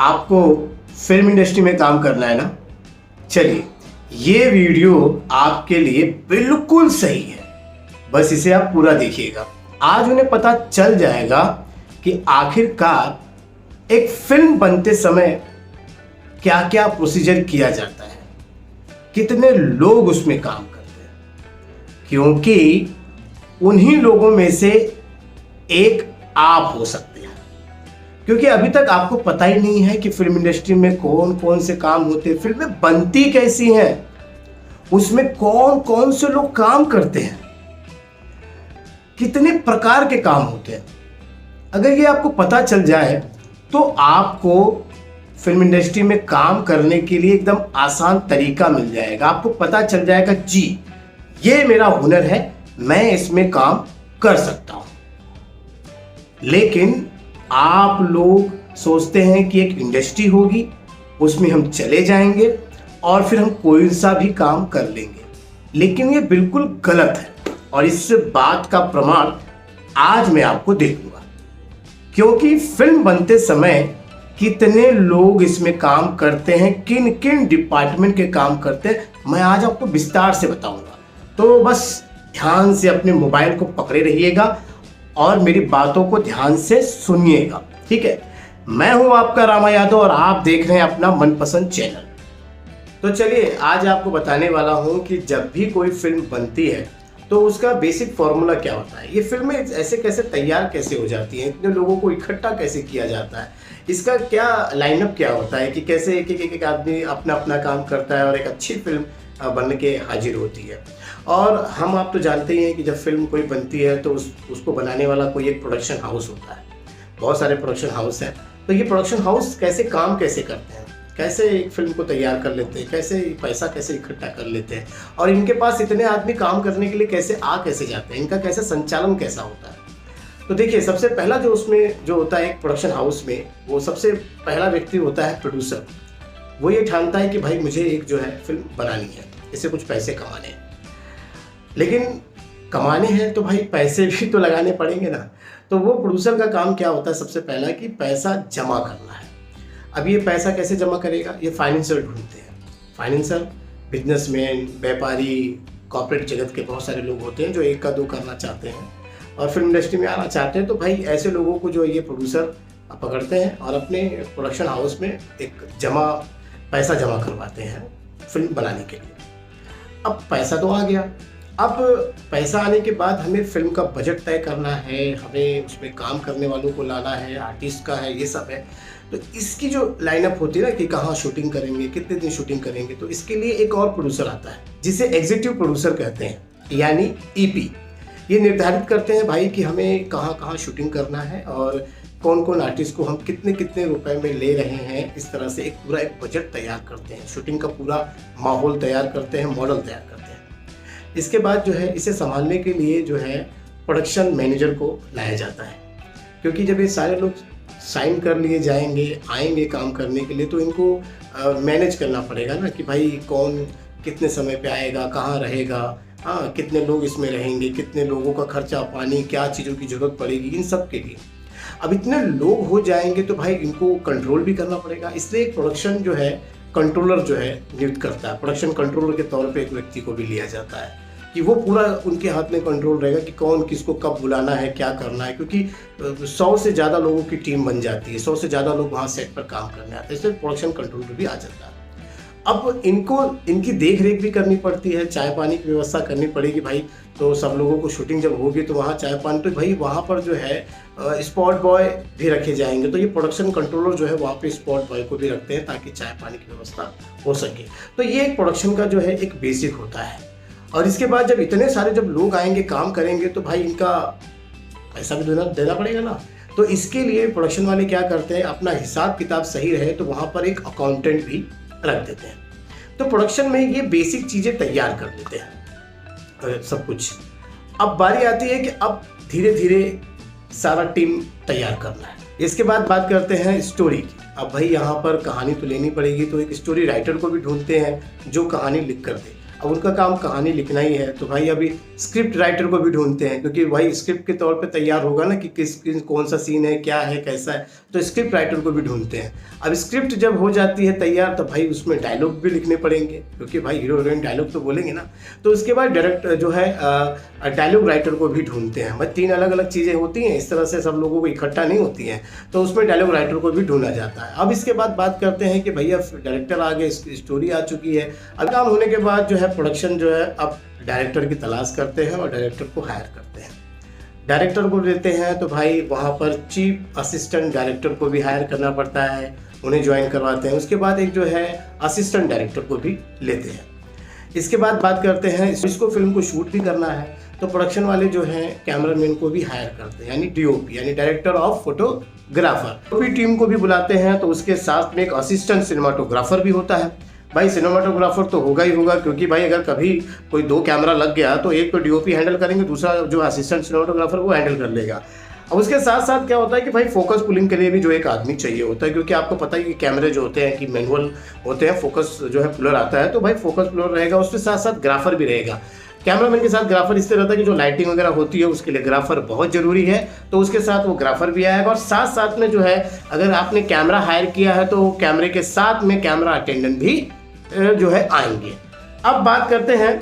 आपको film industry में काम करना है ना, चलिए ये वीडियो आपके लिए बिल्कुल सही है। बस इसे आप पूरा देखिएगा। आज उन्हें पता चल जाएगा कि आखिरकार एक फिल्म बनते समय क्या क्या प्रोसीजर किया जाता है, कितने लोग उसमें काम करते हैं, क्योंकि उन्हीं लोगों में से एक आप हो सकते हैं। क्योंकि अभी तक आपको पता ही नहीं है कि फिल्म इंडस्ट्री में कौन कौन से काम होते हैं, फिल्में बनती कैसी हैं, उसमें कौन कौन से लोग काम करते हैं, कितने प्रकार के काम होते हैं। अगर ये आपको पता चल जाए तो आपको फिल्म इंडस्ट्री में काम करने के लिए एकदम आसान तरीका मिल जाएगा। आपको पता चल जाएगा जी ये मेरा हुनर है, मैं इसमें काम कर सकता हूं। लेकिन आप लोग सोचते हैं कि एक इंडस्ट्री होगी, उसमें हम चले जाएंगे और फिर हम कोई सा भी काम कर लेंगे, लेकिन ये बिल्कुल गलत है। और इस बात का प्रमाण आज मैं आपको दे दूंगा, क्योंकि फिल्म बनते समय कितने लोग इसमें काम करते हैं, किन किन डिपार्टमेंट के काम करते हैं, मैं आज आपको विस्तार से बताऊंगा। तो बस ध्यान से अपने मोबाइल को पकड़े रहिएगा और मेरी बातों को ध्यान से सुनिएगा, ठीक है। मैं हूं आपका रामा यादव और आप देख रहे हैं अपना मनपसंद चैनल। तो चलिए आज आपको बताने वाला हूं कि जब भी कोई फिल्म बनती है तो उसका बेसिक फॉर्मूला क्या होता है, ये फिल्में ऐसे कैसे तैयार कैसे हो जाती हैं, इतने लोगों को इकट्ठा कैसे किया जाता है, इसका क्या लाइनअप क्या होता है कि कैसे एक आदमी अपना अपना काम करता है और एक अच्छी फिल्म बन के हाजिर होती है। और हम आप तो जानते ही हैं कि जब फिल्म कोई बनती है तो उसको बनाने वाला कोई एक प्रोडक्शन हाउस होता है। बहुत सारे प्रोडक्शन हाउस हैं। तो ये प्रोडक्शन हाउस कैसे काम कैसे करते हैं, कैसे एक फिल्म को तैयार कर लेते हैं, कैसे पैसा कैसे इकट्ठा कर लेते हैं, और इनके पास इतने आदमी काम करने के लिए कैसे जाते हैं, इनका कैसे संचालन कैसा होता है। तो देखिए सबसे पहला जो उसमें जो होता है एक प्रोडक्शन हाउस में, वो सबसे पहला व्यक्ति होता है प्रोड्यूसर। वो ये ठानता है कि भाई मुझे एक जो है फिल्म बनानी है, इससे कुछ पैसे कमाने हैं। लेकिन कमाने हैं तो भाई पैसे भी तो लगाने पड़ेंगे ना। तो वो प्रोड्यूसर का काम क्या होता है, सबसे पहला कि पैसा जमा करना है। अब ये पैसा कैसे जमा करेगा, ये फाइनेंसर ढूंढते हैं। फाइनेंसर, बिजनेसमैन, व्यापारी, कॉर्पोरेट जगत के बहुत सारे लोग होते हैं जो एक का दो करना चाहते हैं और फिल्म इंडस्ट्री में आना चाहते हैं। तो भाई ऐसे लोगों को जो ये प्रोड्यूसर पकड़ते हैं और अपने प्रोडक्शन हाउस में एक पैसा जमा करवाते हैं फिल्म बनाने के लिए। अब पैसा तो आ गया। अब पैसा आने के बाद हमें फिल्म का बजट तय करना है, हमें उसमें काम करने वालों को लाना है, आर्टिस्ट का है, ये सब है। तो इसकी जो लाइनअप होती है ना कि कहाँ शूटिंग करेंगे, कितने दिन शूटिंग करेंगे, तो इसके लिए एक और प्रोड्यूसर आता है जिसे एग्जीक्यूटिव प्रोड्यूसर कहते हैं, यानी ईपी। ये निर्धारित करते हैं भाई कि हमें कहाँ कहाँ शूटिंग करना है और कौन कौन आर्टिस्ट को हम कितने कितने रुपए में ले रहे हैं। इस तरह से एक बजट तैयार करते हैं, शूटिंग का पूरा माहौल तैयार करते हैं, मॉडल तैयार करते हैं। इसके बाद जो है इसे संभालने के लिए जो है प्रोडक्शन मैनेजर को लाया जाता है, क्योंकि जब ये सारे लोग साइन कर लिए जाएंगे, आएंगे काम करने के लिए, तो इनको मैनेज करना पड़ेगा ना कि भाई कौन कितने समय पे आएगा, कहाँ रहेगा, हाँ कितने लोग इसमें रहेंगे, कितने लोगों का खर्चा पानी, क्या चीज़ों की ज़रूरत पड़ेगी, इन सब के लिए। अब इतने लोग हो जाएंगे तो भाई इनको कंट्रोल भी करना पड़ेगा। इसलिए एक प्रोडक्शन जो है कंट्रोलर जो है नियुक्त करता है। प्रोडक्शन कंट्रोलर के तौर पे एक व्यक्ति को भी लिया जाता है कि वो पूरा उनके हाथ में कंट्रोल रहेगा कि कौन किसको कब बुलाना है, क्या करना है, क्योंकि 100 से ज़्यादा लोगों की टीम बन जाती है, 100 से ज़्यादा लोग वहाँ सेट पर काम करने आते हैं, इसलिए प्रोडक्शन कंट्रोलर भी आ जाता है। अब इनकी देख रेख भी करनी पड़ती है, चाय पानी की व्यवस्था करनी पड़ेगी भाई। तो सब लोगों को शूटिंग जब होगी तो वहाँ चाय पानी, तो भाई वहाँ पर जो है स्पॉट बॉय भी रखे जाएंगे। तो ये प्रोडक्शन कंट्रोलर जो है वहाँ पे स्पॉट बॉय को भी रखते हैं ताकि चाय पानी की व्यवस्था हो सके। तो ये एक प्रोडक्शन का जो है एक बेसिक होता है। और इसके बाद जब इतने सारे जब लोग आएंगे काम करेंगे तो भाई इनका पैसा भी देना पड़ेगा ना। तो इसके लिए प्रोडक्शन वाले क्या करते हैं, अपना हिसाब किताब सही रहे तो वहाँ पर एक अकाउंटेंट भी रख देते हैं। तो प्रोडक्शन में ये बेसिक चीज़ें तैयार कर देते हैं सब कुछ। अब बारी आती है कि अब धीरे धीरे सारा टीम तैयार करना है। इसके बाद बात करते हैं स्टोरी की। अब भाई यहाँ पर कहानी तो लेनी पड़ेगी, तो एक स्टोरी राइटर को भी ढूंढते हैं जो कहानी लिख कर दे। अब उनका काम कहानी लिखना ही है, तो भाई अभी स्क्रिप्ट राइटर को भी ढूंढते हैं, क्योंकि भाई स्क्रिप्ट के तौर पे तैयार होगा ना कि कौन सा सीन है, क्या है, कैसा है, तो स्क्रिप्ट राइटर को भी ढूंढते हैं। अब स्क्रिप्ट जब हो जाती है तैयार, तो भाई उसमें डायलॉग भी लिखने पड़ेंगे, क्योंकि भाई हीरो हीरोइन डायलॉग तो बोलेंगे ना। तो उसके बाद डायरेक्टर जो है डायलॉग राइटर को भी ढूंढते हैं। भाई 3 अलग अलग चीज़ें होती हैं, इस तरह से सब लोगों को इकट्ठा नहीं होती हैं, तो उसमें डायलॉग राइटर को भी ढूंढा जाता है। अब इसके बाद बात करते हैं कि भैया डायरेक्टर आ गए, स्टोरी आ चुकी है। अब काम होने के बाद जो है प्रोडक्शन जो है अब डायरेक्टर की तलाश करते हैं और डायरेक्टर को हायर करते हैं। डायरेक्टर को लेते हैं तो भाई वहाँ पर चीफ असिस्टेंट डायरेक्टर को भी हायर करना पड़ता है, उन्हें ज्वाइन करवाते हैं। उसके बाद एक जो है असिस्टेंट डायरेक्टर को भी लेते हैं। इसके बाद बात करते हैं इसको फिल्म को शूट भी करना है, तो प्रोडक्शन वाले जो हैं कैमरामैन को भी हायर करते हैं, यानी डीओपी यानी director of photographer. DOP team को भी बुलाते हैं, तो उसके साथ में एक असिस्टेंट सिनेमाटोग्राफर भी होता है। भाई सिनेमाटोग्राफर तो होगा ही होगा, क्योंकि भाई अगर कभी कोई 2 कैमरा लग गया तो एक तो डीओपी हैंडल करेंगे, दूसरा जो असिस्टेंट सिनेमाटोग्राफर वो हैंडल कर लेगा। अब उसके साथ साथ क्या होता है कि भाई फोकस पुलिंग के लिए भी जो एक आदमी चाहिए होता है, क्योंकि आपको पता है कि कैमरे जो होते हैं कि मैनुअल होते हैं, फोकस जो है पुलर आता है, तो भाई फोकस पुलर रहेगा, उसके साथ साथ ग्राफर भी रहेगा। कैमरामैन के साथ ग्राफर इससे रहता है कि जो लाइटिंग वगैरह होती है उसके लिए ग्राफर बहुत जरूरी है, तो उसके साथ वो ग्राफर भी आएगा। और साथ साथ में जो है अगर आपने कैमरा हायर किया है तो कैमरे के साथ में कैमरा अटेंडेंट भी जो है आएंगे। अब बात करते हैं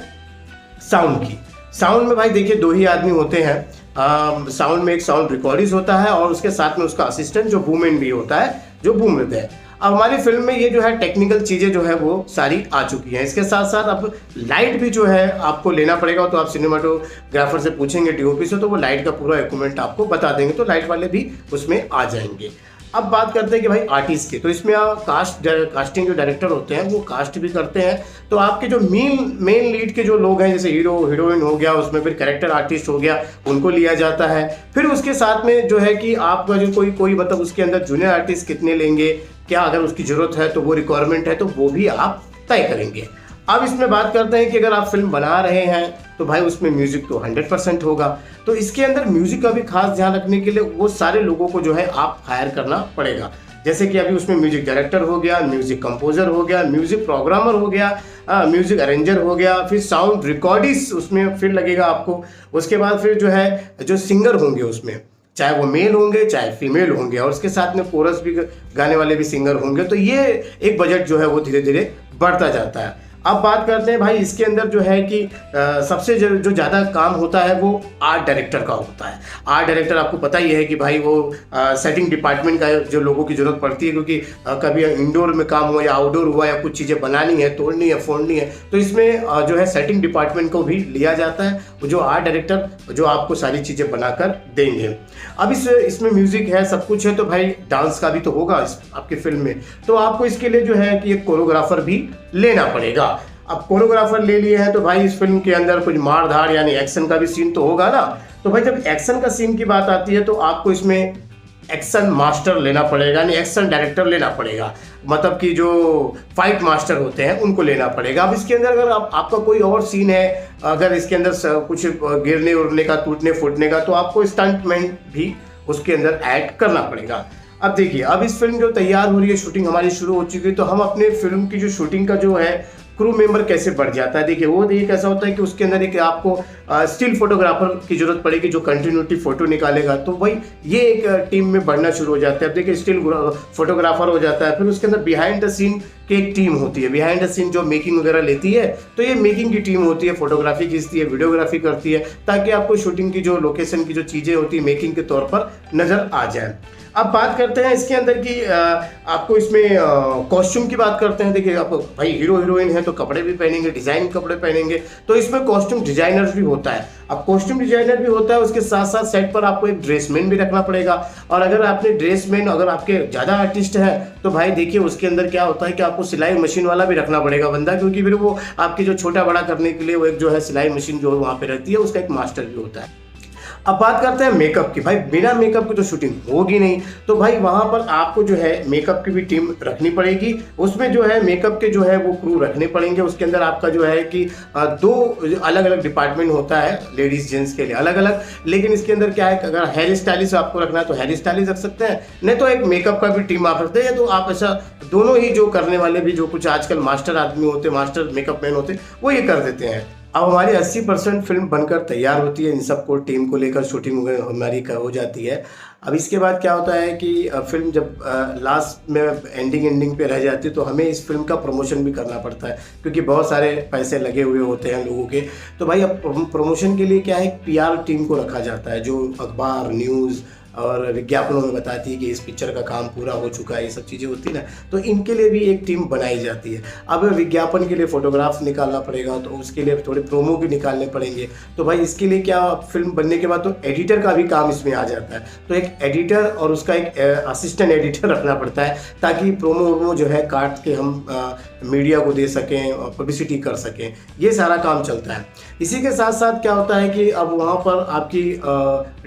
साउंड की। साउंड में भाई देखिए 2 ही आदमी होते हैं। साउंड में एक साउंड रिकॉर्डिस्ट होता है और उसके साथ में उसका असिस्टेंट जो बूमैन भी होता है, जो बूम देते हैं। अब हमारी फिल्म में ये जो है टेक्निकल चीज़ें जो है वो सारी आ चुकी हैं। इसके साथ साथ अब लाइट भी जो है आपको लेना पड़ेगा, तो आप सिनेमाटोग्राफर से पूछेंगे डीओपी से, तो वो लाइट का पूरा इक्विपमेंट आपको बता देंगे, तो लाइट वाले भी उसमें आ जाएंगे। अब बात करते हैं कि भाई आर्टिस्ट की, तो इसमें कास्टिंग जो डायरेक्टर होते हैं वो कास्ट भी करते हैं। तो आपके जो मेन लीड के जो लोग हैं, जैसे हीरो हीरोइन हो गया, उसमें फिर कैरेक्टर आर्टिस्ट हो गया, उनको लिया जाता है। फिर उसके साथ में जो है कि आपका जो कोई मतलब उसके अंदर जूनियर आर्टिस्ट कितने लेंगे, क्या अगर उसकी जरूरत है तो वो रिक्वायरमेंट है तो वो भी आप तय करेंगे। अब इसमें बात करते हैं कि अगर आप फिल्म बना रहे हैं तो भाई उसमें म्यूजिक तो 100% होगा, तो इसके अंदर म्यूजिक का भी खास ध्यान रखने के लिए वो सारे लोगों को जो है आप हायर करना पड़ेगा। जैसे कि अभी उसमें म्यूजिक डायरेक्टर हो गया, म्यूजिक कंपोजर हो गया, म्यूजिक प्रोग्रामर हो गया, म्यूजिक अरेंजर हो गया, फिर साउंड रिकॉर्डिस्ट उसमें फिर लगेगा आपको। उसके बाद फिर जो है जो सिंगर होंगे उसमें, चाहे वो मेल होंगे चाहे फीमेल होंगे, और उसके साथ में कोरस भी गाने वाले भी सिंगर होंगे। तो ये एक बजट जो है वो धीरे धीरे बढ़ता जाता है। अब बात करते हैं भाई इसके अंदर जो है कि सबसे जो ज़्यादा काम होता है वो आर्ट डायरेक्टर का होता है। आर्ट डायरेक्टर आपको पता ही है कि भाई वो सेटिंग डिपार्टमेंट का जो लोगों की ज़रूरत पड़ती है, क्योंकि कभी इंडोर में काम हुआ या आउटडोर हुआ या कुछ चीज़ें बनानी है, तोड़नी है, फोड़नी है, तो इसमें जो है सेटिंग डिपार्टमेंट को भी लिया जाता है, जो आर्ट डायरेक्टर जो आपको सारी चीज़ें बनाकर देंगे। अब इसमें म्यूजिक है, सब कुछ है, तो भाई डांस का भी तो होगा आपकी फिल्म में, तो आपको इसके लिए जो है कि एक कोरियोग्राफर भी लेना पड़ेगा। अब कोरियोग्राफर ले लिए हैं तो भाई इस फिल्म के अंदर कुछ मार धाड़ यानी एक्शन का भी सीन तो होगा ना। तो भाई जब एक्शन का सीन की बात आती है तो आपको इसमें एक्शन मास्टर लेना पड़ेगा, यानी एक्शन डायरेक्टर लेना पड़ेगा, मतलब कि जो फाइट मास्टर होते हैं उनको लेना पड़ेगा। अब इसके अंदर अगर आपका कोई और सीन है, अगर इसके अंदर कुछ गिरने उड़ने का, टूटने फूटने का, तो आपको स्टंटमैन भी उसके अंदर ऐड करना पड़ेगा। अब देखिए, अब इस फिल्म जो तैयार हो रही है, शूटिंग हमारी शुरू हो चुकी है, तो हम अपने फिल्म की जो शूटिंग का जो है क्रू मेंबर कैसे बढ़ जाता है। देखिए वो कैसा होता है कि उसके अंदर एक आपको स्टिल फोटोग्राफर की जरूरत पड़ेगी जो कंटिन्यूटी फोटो निकालेगा, तो भाई ये एक टीम में बढ़ना शुरू हो जाता है। अब देखिए स्टिल फोटोग्राफर हो जाता है, फिर उसके अंदर बिहाइंड द सीन की एक टीम होती है, बिहाइंड द सीन जो मेकिंग वगैरह लेती है, तो ये मेकिंग की टीम होती है, फोटोग्राफी खींचती है, वीडियोग्राफी करती है, ताकि आपको शूटिंग की जो लोकेशन की जो चीज़ें होती है मेकिंग के तौर पर नज़र आ जाए। अब बात करते हैं इसके अंदर की आपको इसमें कॉस्ट्यूम की बात करते हैं। देखिए आप भाई हीरो हीरोइन है तो कपड़े भी पहनेंगे, डिजाइन कपड़े पहनेंगे, तो इसमें कॉस्ट्यूम डिजाइनर भी होता है। अब कॉस्ट्यूम डिजाइनर भी होता है, उसके साथ साथ सेट पर आपको एक ड्रेसमैन भी रखना पड़ेगा। और अगर आपने ड्रेसमैन, अगर आपके ज़्यादा आर्टिस्ट हैं तो भाई देखिए उसके अंदर क्या होता है कि आपको सिलाई मशीन वाला भी रखना पड़ेगा बंदा, क्योंकि फिर वो आपकी जो छोटा बड़ा करने के लिए वो एक जो है सिलाई मशीन जो वहाँ पे रहती है उसका एक मास्टर भी होता है। अब बात करते हैं मेकअप की। भाई बिना मेकअप की तो शूटिंग होगी नहीं, तो भाई वहाँ पर आपको जो है मेकअप की भी टीम रखनी पड़ेगी। उसमें जो है मेकअप के जो है वो क्रू रखने पड़ेंगे। उसके अंदर आपका जो है कि 2 अलग अलग डिपार्टमेंट होता है, लेडीज जेंट्स के लिए अलग अलग। लेकिन इसके अंदर क्या है, अगर हेयर स्टाइलिस्ट आपको रखना है तो हेयर स्टाइलिस्ट रख सकते हैं, नहीं तो एक मेकअप का भी टीम आप रखते हैं। तो आप ऐसा दोनों ही जो करने वाले भी, जो कुछ आजकल मास्टर आदमी होते, मास्टर मेकअप मैन होते, वो ये कर देते हैं। अब हमारी 80% फिल्म बनकर तैयार होती है, इन सबको टीम को लेकर शूटिंग हमारी हो जाती है। अब इसके बाद क्या होता है कि फिल्म जब लास्ट में एंडिंग पे रह जाती है तो हमें इस फिल्म का प्रमोशन भी करना पड़ता है, क्योंकि बहुत सारे पैसे लगे हुए होते हैं लोगों के। तो भाई अब प्रमोशन के लिए क्या है, PR टीम को रखा जाता है, जो अखबार, न्यूज़ और विज्ञापनों में बताती है कि इस पिक्चर का काम पूरा हो चुका है, ये सब चीज़ें होती है ना, तो इनके लिए भी एक टीम बनाई जाती है। अब विज्ञापन के लिए फोटोग्राफ्स निकालना पड़ेगा, तो उसके लिए थोड़े प्रोमो भी निकालने पड़ेंगे। तो भाई इसके लिए क्या, फिल्म बनने के बाद तो एडिटर का भी काम इसमें आ जाता है। तो एक एडिटर और उसका एक असिस्टेंट एडिटर रखना पड़ता है, ताकि प्रोमो जो है काट के हम मीडिया को दे सकें और पब्लिसिटी कर सकें, ये सारा काम चलता है। इसी के साथ साथ क्या होता है कि अब वहाँ पर आपकी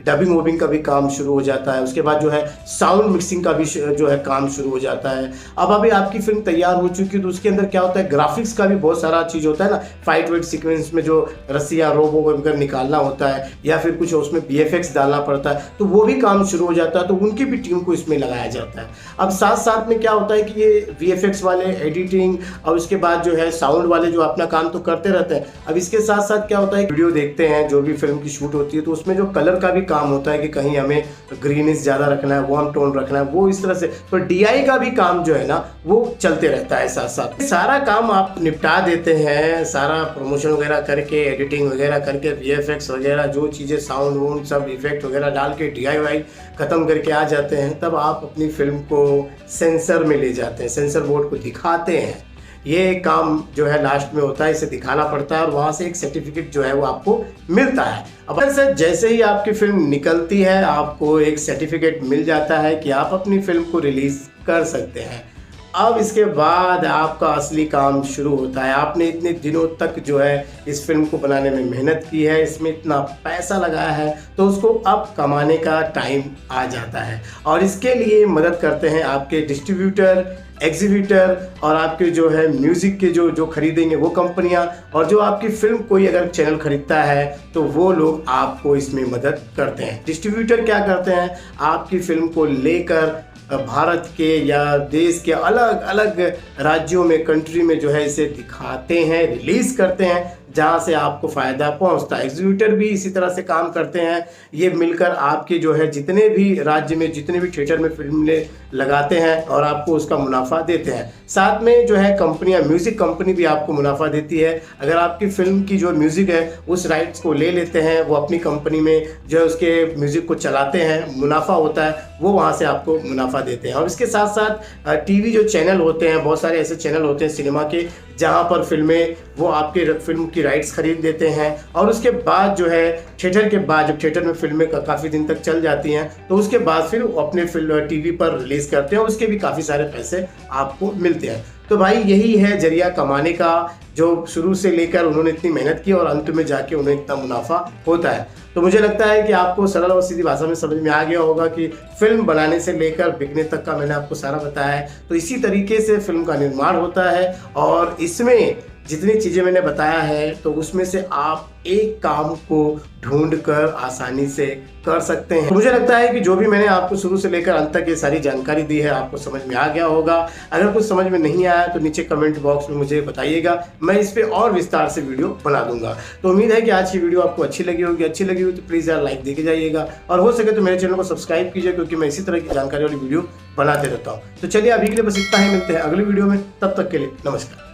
डबिंग वबिंग का भी काम शुरू हो जाता है। उसके बाद जो है साउंड मिक्सिंग का भी जो है काम शुरू हो जाता है। अब अभी आपकी फिल्म तैयार हो चुकी है तो उसके अंदर क्या होता है, ग्राफिक्स का भी बहुत सारा चीज़ होता है ना, फाइट वाइट सीक्वेंस में जो रस्सियाँ रोबो वगैरह निकालना होता है, या फिर कुछ उसमें VFX डालना पड़ता है, तो वो भी काम शुरू हो जाता है। तो उनकी भी टीम को इसमें लगाया जाता है। अब साथ साथ में क्या होता है कि ये VFX वाले, एडिटिंग और उसके बाद जो है साउंड वाले जो अपना काम तो करते रहते हैं। अब इसके साथ साथ क्या होता है, वीडियो देखते हैं जो भी फिल्म की शूट होती है, तो उसमें जो कलर का भी काम होता है कि कहीं हमें ग्रीनिश ज़्यादा रखना है, वार्म टोन रखना है, वो इस तरह से। तो DI का भी काम जो है ना वो चलते रहता है साथ साथ। सारा काम आप निपटा देते हैं, सारा प्रमोशन वगैरह करके, एडिटिंग वगैरह करके, VFX वगैरह जो चीज़ें, साउंड वूंड सब इफेक्ट वगैरह डाल के DIY ख़त्म करके आ जाते हैं। तब आप अपनी फिल्म को सेंसर में ले जाते हैं, सेंसर बोर्ड को दिखाते हैं। ये काम जो है लास्ट में होता है, इसे दिखाना पड़ता है और वहाँ से एक सर्टिफिकेट जो है वो आपको मिलता है। अब से जैसे ही आपकी फिल्म निकलती है, आपको एक सर्टिफिकेट मिल जाता है कि आप अपनी फिल्म को रिलीज कर सकते हैं। अब इसके बाद आपका असली काम शुरू होता है। आपने इतने दिनों तक जो है इस फिल्म को बनाने में मेहनत की है, इसमें इतना पैसा लगाया है, तो उसको अब कमाने का टाइम आ जाता है। और इसके लिए मदद करते हैं आपके डिस्ट्रीब्यूटर, एग्जीबिटर और आपके जो है म्यूज़िक के जो खरीदेंगे वो कंपनियां, और जो आपकी फिल्म कोई अगर चैनल खरीदता है तो वो लोग आपको इसमें मदद करते हैं। डिस्ट्रीब्यूटर क्या करते हैं, आपकी फिल्म को लेकर भारत के या देश के अलग अलग राज्यों में, कंट्री में जो है इसे दिखाते हैं, रिलीज़ करते हैं, जहाँ से आपको फ़ायदा पहुँचता है। एग्जीबिटर भी इसी तरह से काम करते हैं। ये मिलकर आपके जो है जितने भी राज्य में, जितने भी थिएटर में फिल्म लगाते हैं और आपको उसका मुनाफा देते हैं। साथ में जो है कंपनियां, म्यूज़िक कंपनी भी आपको मुनाफा देती है। अगर आपकी फिल्म की जो म्यूज़िक है उस राइट्स को ले लेते हैं, वो अपनी कंपनी में जो है उसके म्यूज़िक को चलाते हैं, मुनाफा होता है, वो वहाँ से आपको मुनाफा देते हैं। और इसके साथ साथ टीवी जो चैनल होते हैं, बहुत सारे ऐसे चैनल होते हैं सिनेमा के, जहाँ पर फिल्में वो आपके फिल्म की राइट्स खरीद देते हैं। और उसके बाद जो है थिएटर के बाद, जब थिएटर में फिल्में काफ़ी दिन तक चल जाती हैं, तो उसके बाद फिर अपने फिल्म टीवी पर रिलीज़ करते हैं, उसके भी काफ़ी सारे पैसे आपको मिलते हैं। तो भाई यही है जरिया कमाने का, जो शुरू से लेकर उन्होंने इतनी मेहनत की और अंत में जाके उन्हें इतना मुनाफा होता है। तो मुझे लगता है कि आपको सरल और सीधी भाषा में समझ में आ गया होगा कि फिल्म बनाने से लेकर बिकने तक का मैंने आपको सारा बताया है। तो इसी तरीके से फिल्म का निर्माण होता है, और इसमें जितनी चीज़ें मैंने बताया है तो उसमें से आप एक काम को ढूंढकर आसानी से कर सकते हैं। तो मुझे लगता है कि जो भी मैंने आपको शुरू से लेकर अंत तक ये सारी जानकारी दी है, आपको समझ में आ गया होगा। अगर कुछ समझ में नहीं आया तो नीचे कमेंट बॉक्स में मुझे बताइएगा, मैं इस पे और विस्तार से वीडियो बना दूंगा। तो उम्मीद है कि आज की वीडियो आपको अच्छी लगी होगी। अच्छी लगी हुई तो प्लीज़ यार लाइक देके जाइएगा, और हो सके तो मेरे चैनल को सब्सक्राइब कीजिए, क्योंकि मैं इसी तरह की जानकारी वाली वीडियो बनाते रहता हूँ। तो चलिए अभी के लिए बस इतना ही, मिलते हैं अगली वीडियो में, तब तक के लिए नमस्कार।